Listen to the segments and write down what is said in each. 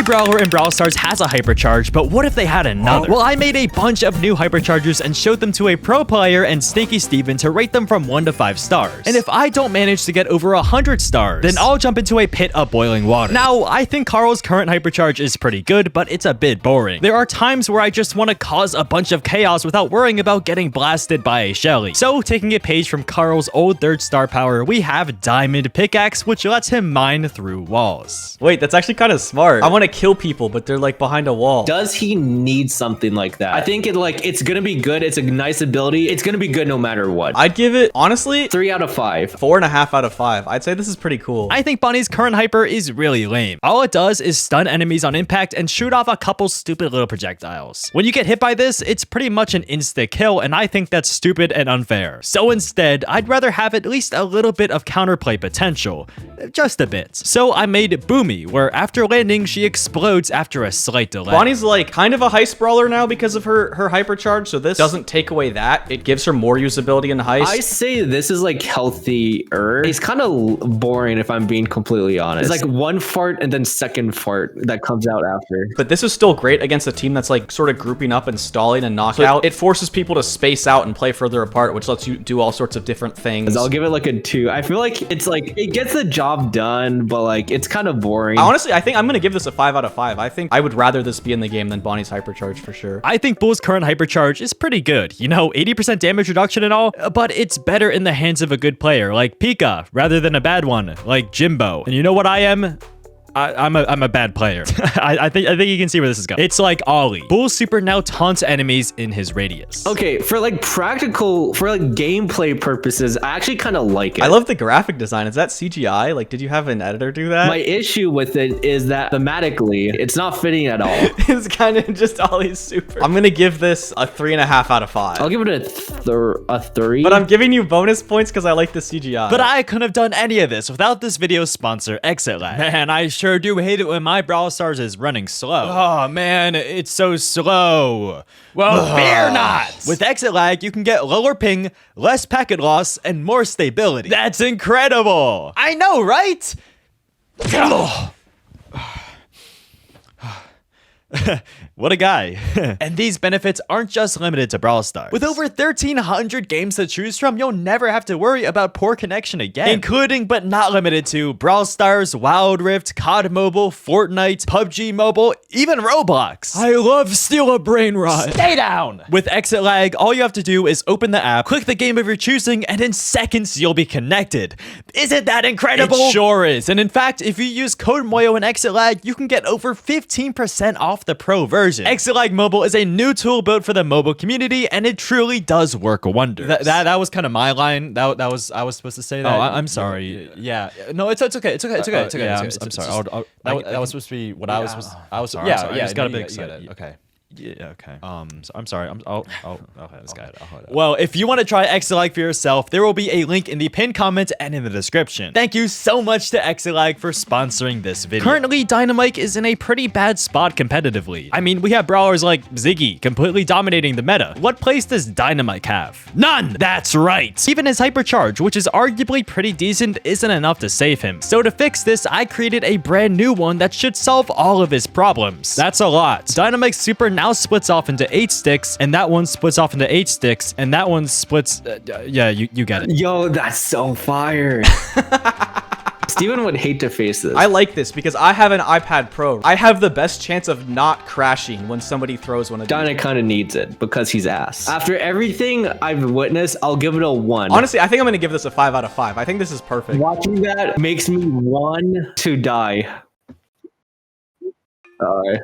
brawler in Brawl Stars has a hypercharge, but what if they had another? Well, I made a bunch of new hypercharges and showed them to a pro player and Stinky Steven to rate them from 1 to 5 stars. And if I don't manage to get over 100 stars, then I'll jump into a pit of boiling water. Now, I think Carl's current hypercharge is pretty good, but it's a bit boring. There are times where I just want to cause a bunch of chaos without worrying about getting blasted by a Shelly. So, taking a page from Carl's old 3rd star power, we have Diamond Pickaxe, which lets him mine through walls. Wait, that's actually kind of smart. I want to kill people, but they're like behind a wall. Does he need something like that? I think it's gonna be good. It's a nice ability. It's gonna be good no matter what. I'd give it, honestly, 3 out of 5. 4.5 out of 5. I'd say this is pretty cool. I think Bonnie's current hyper is really lame. All it does is stun enemies on impact and shoot off a couple stupid little projectiles. When you get hit by this, it's pretty much an insta kill, and I think that's stupid and unfair. So instead, I'd rather have at least a little bit of counterplay potential. Just a bit. So I made Boomy, where after landing, she explodes after a slight delay. Bonnie's like kind of a heist brawler now because of her hypercharge, so this doesn't take away that. It gives her more usability in the heist. I say this is like healthier. It's kind of boring if I'm being completely honest. It's like one fart and then second fart that comes out after. But this is still great against a team that's like sort of grouping up and stalling and knockout. So it forces people to space out and play further apart, which lets you do all sorts of different things. I'll give it like a 2. I feel like it's like it gets the job done, but like it's kind of boring. Honestly, I think I'm gonna give this a 5 out of 5. I think I would rather this be in the game than Bonnie's hypercharge for sure. I think Bull's current hypercharge is pretty good. You know, 80% damage reduction and all, but it's better in the hands of a good player like Pika rather than a bad one like Jimbo. And you know what I am? I'm a bad player. I think you can see where this is going. It's like Ollie. Bull's super now taunts enemies in his radius. Okay, for like gameplay purposes, I actually kind of like it. I love the graphic design. Is that CGI? Like, did you have an editor do that? My issue with it is that thematically, it's not fitting at all. It's kind of just Ollie's super. I'm gonna give this a 3.5 out of 5. I'll give it a 3. But I'm giving you bonus points because I like the CGI. But I couldn't have done any of this without this video's sponsor, Exit Lag. Man, I sure do hate it when my Brawl Stars is running slow. Oh man, it's so slow. Well, fear not! With Exit Lag, you can get lower ping, less packet loss, and more stability. That's incredible! I know, right? What a guy. And these benefits aren't just limited to Brawl Stars. With over 1,300 games to choose from, you'll never have to worry about poor connection again. Including but not limited to Brawl Stars, Wild Rift, COD Mobile, Fortnite, PUBG Mobile, even Roblox. I love Steal a Brain Rot. Stay down! With Exit Lag, all you have to do is open the app, click the game of your choosing, and in seconds, you'll be connected. Isn't that incredible? It sure is. And in fact, if you use code Moyo in Exit Lag, you can get over 15% off the pro version. Exit Lag Mobile is a new tool built for the mobile community, and it truly does work wonders. That was kind of my line. I was supposed to say that. Oh, I'm sorry. Yeah. No, it's okay. It's okay. Yeah, I'm sorry. That was supposed to be what I was supposed to. I was sorry. Yeah. I just got a bit excited. Okay. Yeah, okay. So I'm sorry. Okay, this guy. Well, if you want to try Exit Lag for yourself, there will be a link in the pinned comment and in the description. Thank you so much to Exit Lag for sponsoring this video. Currently, Dynamite is in a pretty bad spot competitively. I mean, we have brawlers like Ziggy completely dominating the meta. What place does Dynamite have? None! That's right! Even his Hypercharge, which is arguably pretty decent, isn't enough to save him. So to fix this, I created a brand new one that should solve all of his problems. That's a lot. Dynamite's super now splits off into 8 sticks, and that one splits off into 8 sticks, and that one splits... yeah, you get it. Yo, that's so fire. Steven would hate to face this. I like this because I have an iPad Pro. I have the best chance of not crashing when somebody throws one of these. Dyna kind of needs it because he's ass. After everything I've witnessed, I'll give it a 1. Honestly, I think I'm going to give this a 5 out of 5. I think this is perfect. Watching that makes me want to die.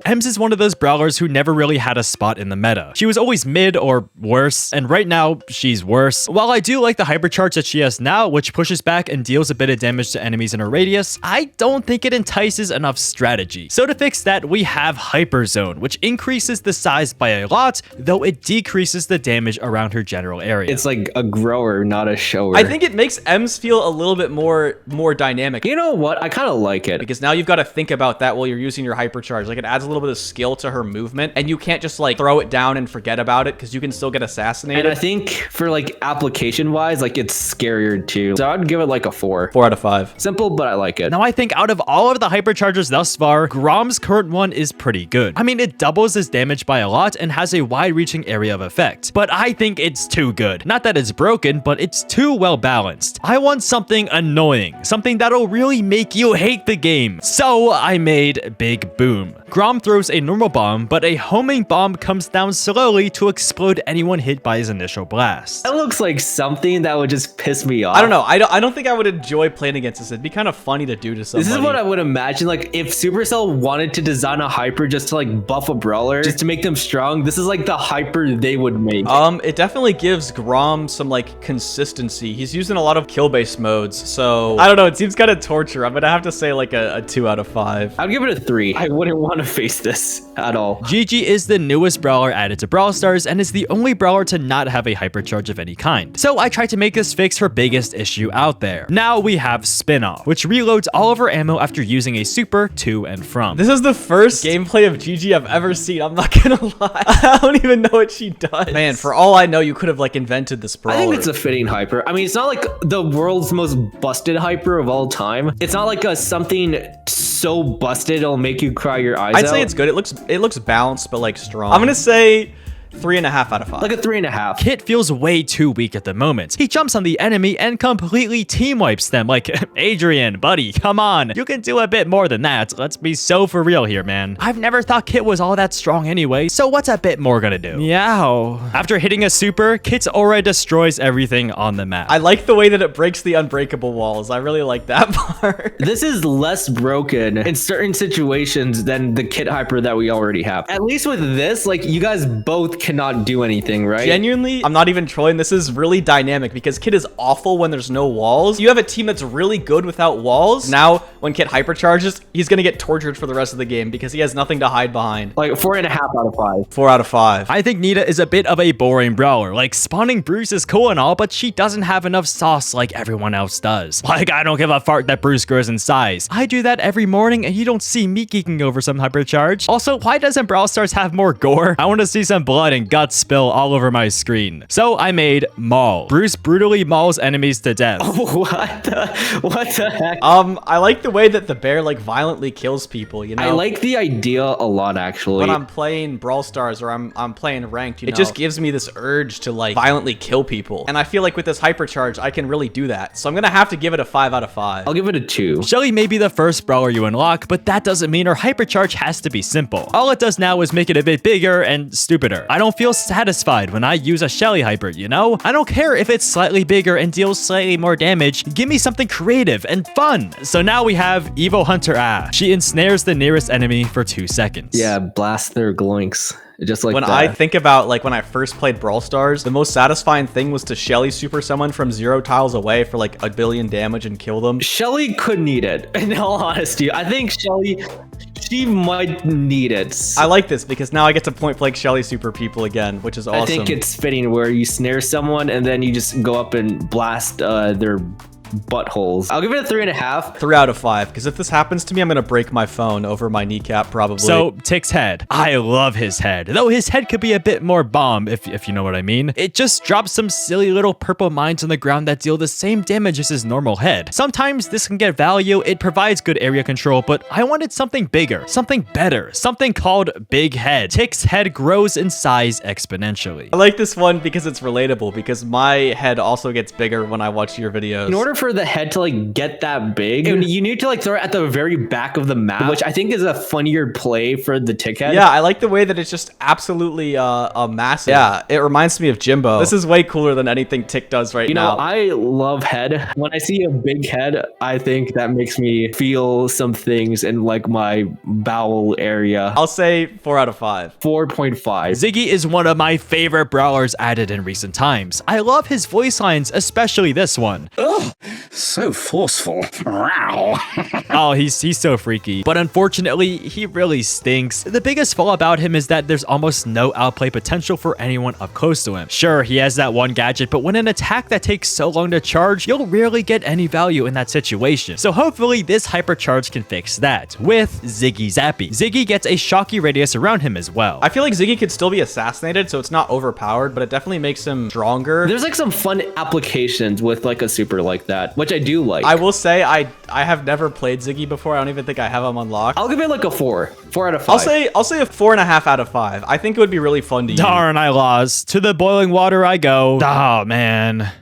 Ems is one of those brawlers who never really had a spot in the meta. She was always mid or worse, and right now, she's worse. While I do like the hypercharge that she has now, which pushes back and deals a bit of damage to enemies in her radius, I don't think it entices enough strategy. So to fix that, we have Hyper Zone, which increases the size by a lot, though it decreases the damage around her general area. It's like a grower, not a shower. I think it makes Ems feel a little bit more dynamic. You know what? I kind of like it. Because now you've got to think about that while you're using your hypercharge. hypercharge. Like, it adds a little bit of skill to her movement, and you can't just like throw it down and forget about it because you can still get assassinated. And I think for like application wise, like it's scarier too. So I'd give it like a 4. 4 out of 5. Simple, but I like it. Now, I think out of all of the hypercharges thus far, Grom's current one is pretty good. I mean, it doubles his damage by a lot and has a wide-reaching area of effect, but I think it's too good. Not that it's broken, but it's too well balanced. I want something annoying, something that'll really make you hate the game. So I made Big Boom. Grom throws a normal bomb, but a homing bomb comes down slowly to explode anyone hit by his initial blast. That looks like something that would just piss me off. I don't know. I don't think I would enjoy playing against this. It'd be kind of funny to do to somebody. This is what I would imagine. Like if Supercell wanted to design a hyper just to like buff a brawler, just to make them strong, this is like the hyper they would make. It definitely gives Grom some like consistency. He's using a lot of kill-based modes, so I don't know. It seems kind of torture. I'm gonna have to say like a 2 out of 5. I'd give it a 3. I wouldn't want to face this at all. Gigi is the newest brawler added to Brawl Stars and is the only brawler to not have a hypercharge of any kind. So I tried to make this fix her biggest issue out there. Now we have Spin-Off, which reloads all of her ammo after using a super to and from. This is the first gameplay of Gigi I've ever seen. I'm not gonna lie. I don't even know what she does. Man, for all I know, you could have like invented this brawler. I think it's a fitting hyper. I mean, it's not like the world's most busted hyper of all time. It's not like something so busted it'll make you cry your eyes out. I'd say it's good. It looks balanced, but like strong. I'm gonna say 3.5 out of 5. Like a 3.5. Kit feels way too weak at the moment. He jumps on the enemy and completely team wipes them. Like, Adrian, buddy, come on. You can do a bit more than that. Let's be so for real here, man. I've never thought Kit was all that strong anyway, so what's a bit more gonna do? Meow. After hitting a super, Kit's aura destroys everything on the map. I like the way that it breaks the unbreakable walls. I really like that part. This is less broken in certain situations than the Kit hyper that we already have. At least with this, like, you guys both cannot do anything, right? Genuinely, I'm not even trolling. This is really dynamic because Kit is awful when there's no walls. You have a team that's really good without walls. Now, when Kit hypercharges, he's gonna get tortured for the rest of the game because he has nothing to hide behind. Like 4.5 out of 5. 4 out of 5. I think Nita is a bit of a boring brawler. Like, spawning Bruce is cool and all, but she doesn't have enough sauce like everyone else does. Like, I don't give a fart that Bruce grows in size. I do that every morning and you don't see me geeking over some hypercharge. Also, why doesn't Brawl Stars have more gore? I want to see some blood and guts spill all over my screen. So I made Maul. Bruce brutally mauls enemies to death. What the heck? I like the way that the bear like violently kills people, you know? I like the idea a lot, actually. When I'm playing Brawl Stars or I'm playing ranked, you know, it just gives me this urge to like violently kill people. And I feel like with this hypercharge, I can really do that. So I'm gonna have to give it a 5 out of 5. I'll give it a 2. Shelly may be the first brawler you unlock, but that doesn't mean her hypercharge has to be simple. All it does now is make it a bit bigger and stupider. I don't feel satisfied when I use a Shelly hyper, you know? I don't care if it's slightly bigger and deals slightly more damage. Give me something creative and fun. So now we have Evo Hunter Ash. She ensnares the nearest enemy for 2 seconds. Yeah, blast their gloinks. Just like when that. I think about like when I first played Brawl Stars, the most satisfying thing was to Shelly super someone from 0 tiles away for like 1 billion damage and kill them. Shelly could need it, in all honesty. I think Shelly, she might need it. I like this because now I get to point blank Shelly super people again, which is awesome. I think it's fitting where you snare someone and then you just go up and blast their buttholes. I'll give it a 3.5. 3 out of 5, because if this happens to me, I'm gonna break my phone over my kneecap probably. So Tick's head. I love his head, though his head could be a bit more bomb if you know what I mean. It just drops some silly little purple mines on the ground that deal the same damage as his normal head. Sometimes this can get value, it provides good area control, but I wanted something bigger, something better, something called Big Head. Tick's head grows in size exponentially. I like this one because it's relatable, because my head also gets bigger when I watch your videos. In order for the head to like get that big, you need to like throw it at the very back of the map, which I think is a funnier play for the Tick head. Yeah, I like the way that it's just absolutely massive. Yeah, it reminds me of Jimbo. This is way cooler than anything Tick does right now. You know, I love head. When I see a big head, I think that makes me feel some things in like my bowel area. I'll say 4 out of 5. 4.5. Ziggy is one of my favorite brawlers added in recent times. I love his voice lines, especially this one. Ugh, So forceful. Wow. Oh, he's so freaky. But unfortunately, he really stinks. The biggest flaw about him is that there's almost no outplay potential for anyone up close to him. Sure, he has that one gadget, but when an attack that takes so long to charge, you'll rarely get any value in that situation. So hopefully this hypercharge can fix that with Ziggy Zappy. Ziggy gets a shocky radius around him as well. I feel like Ziggy could still be assassinated, so it's not overpowered, but it definitely makes him stronger. There's like some fun applications with like a super like that, which I do like. I will say I have never played Ziggy before. I don't even think I have him unlocked. I'll give it like a 4 out of 5. I'll say a 4.5 out of 5. I think it would be really fun to use. Darn, I lost. To the boiling water I go. Oh, man.